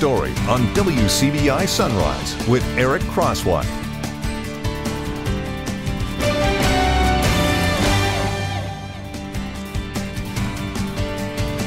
story on WCBI Sunrise with Eric Crosswhite.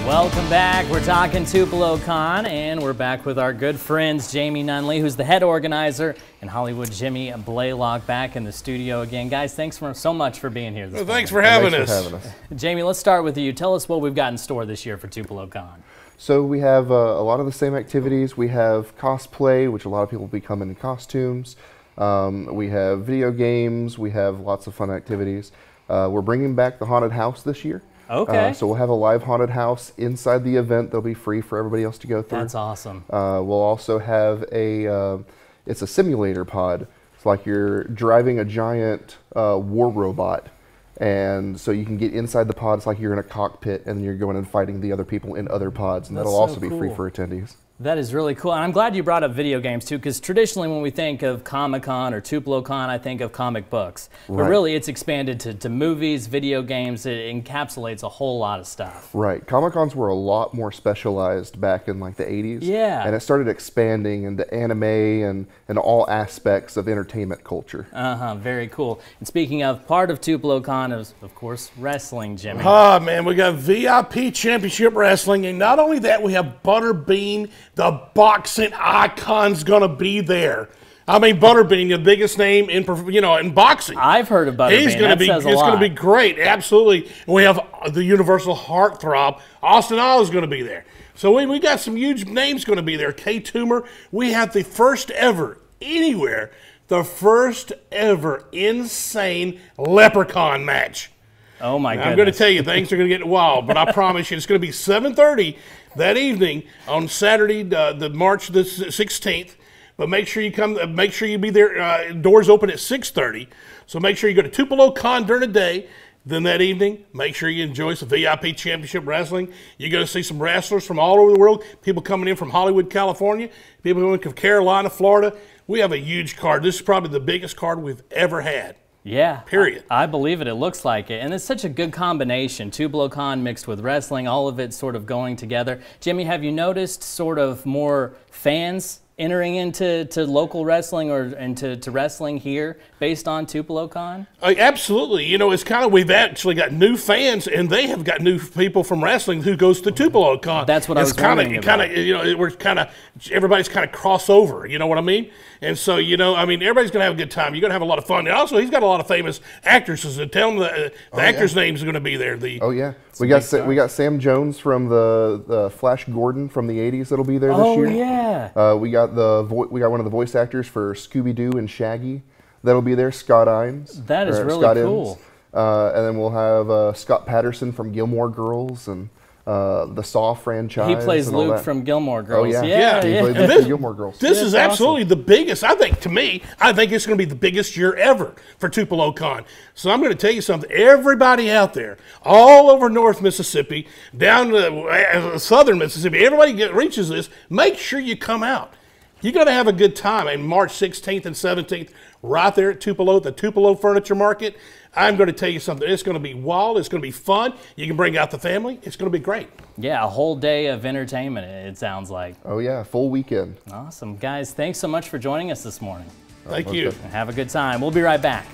Welcome back. We're talking Tupelo Con, and we're back with our good friends Jamie Nunley, who's the head organizer, and Hollywood Jimmy Blaylock back in the studio again. Guys, thanks so much for being here this morning. Thanks for having us. Jamie, let's start with you. Tell us what we've got in store this year for Tupelo Con. So we have a lot of the same activities. We have cosplay, which a lot of people will be coming in costumes. We have video games. We have lots of fun activities. We're bringing back the haunted house this year. Okay. So we'll have a live haunted house inside the event that'll be free for everybody else to go through. That's awesome. We'll also have it's a simulator pod. It's like you're driving a giant war robot. And so you can get inside the pod. It's like you're in a cockpit and you're going and fighting the other people in other pods. And that'll also be free for attendees. That is really cool. And I'm glad you brought up video games too, because traditionally when we think of Comic-Con or Tupelo Con, I think of comic books. But really it's expanded to movies, video games. It encapsulates a whole lot of stuff. Right. Comic-Cons were a lot more specialized back in like the 80s. Yeah. And it started expanding into anime and all aspects of entertainment culture. Very cool. And speaking of, part of Tupelo Con is, of course, wrestling, Jimmy. Oh, man, we got VIP Championship Wrestling. And not only that, we have Butterbean, the boxing icon's going to be there. I mean, Butterbean, the biggest name in boxing. I've heard of Butterbean. He's going to be great, absolutely. And we have the Universal Heartthrob. Austin Isles is going to be there. So we got some huge names going to be there. Kay Toomer. We have the first ever anywhere, the first ever insane leprechaun match. Oh my goodness. I'm going to tell you, things are going to get wild, but I promise you, it's going to be 7:30 that evening on Saturday, the March the 16th. But make sure you come. Make sure you be there. Doors open at 6:30. So make sure you go to Tupelo Con during the day. Then that evening, make sure you enjoy some VIP Championship Wrestling. You're going to see some wrestlers from all over the world. People coming in from Hollywood, California. People coming from Carolina, Florida. We have a huge card. This is probably the biggest card we've ever had. Yeah. Period. I believe it. It looks like it. And it's such a good combination. Tupelo Con mixed with wrestling, all of it sort of going together. Jimmy, have you noticed sort of more fans entering into local wrestling or into wrestling here based on Tupelo Con? Absolutely. You know, it's kind of, we've actually got new fans, and they have got new people from wrestling who goes to Tupelo Con. That's what I was wondering about. Everybody's kind of crossover, you know what I mean? And so, I mean, everybody's going to have a good time. You're going to have a lot of fun. And also, he's got a lot of famous actresses. Tell them the actors' names are going to be there. We got Sam Jones from the Flash Gordon from the 80s that'll be there this year. Oh, yeah. We got one of the voice actors for Scooby-Doo and Shaggy that'll be there, Scott Imes. That is really cool. And then we'll have Scott Patterson from Gilmore Girls and the Saw franchise. He plays Luke from Gilmore Girls. Oh, yeah. He plays Gilmore Girls. This is absolutely the biggest. I think it's going to be the biggest year ever for Tupelo Con. So I'm going to tell you something. Everybody out there, all over North Mississippi, down to southern Mississippi, everybody reaches this, make sure you come out. You're going to have a good time. And March 16th and 17th, right there at Tupelo, the Tupelo Furniture Market. I'm going to tell you something. It's going to be wild. It's going to be fun. You can bring out the family. It's going to be great. Yeah, a whole day of entertainment, it sounds like. Oh, yeah, full weekend. Awesome. Guys, thanks so much for joining us this morning. Thank you. Have a good time. We'll be right back.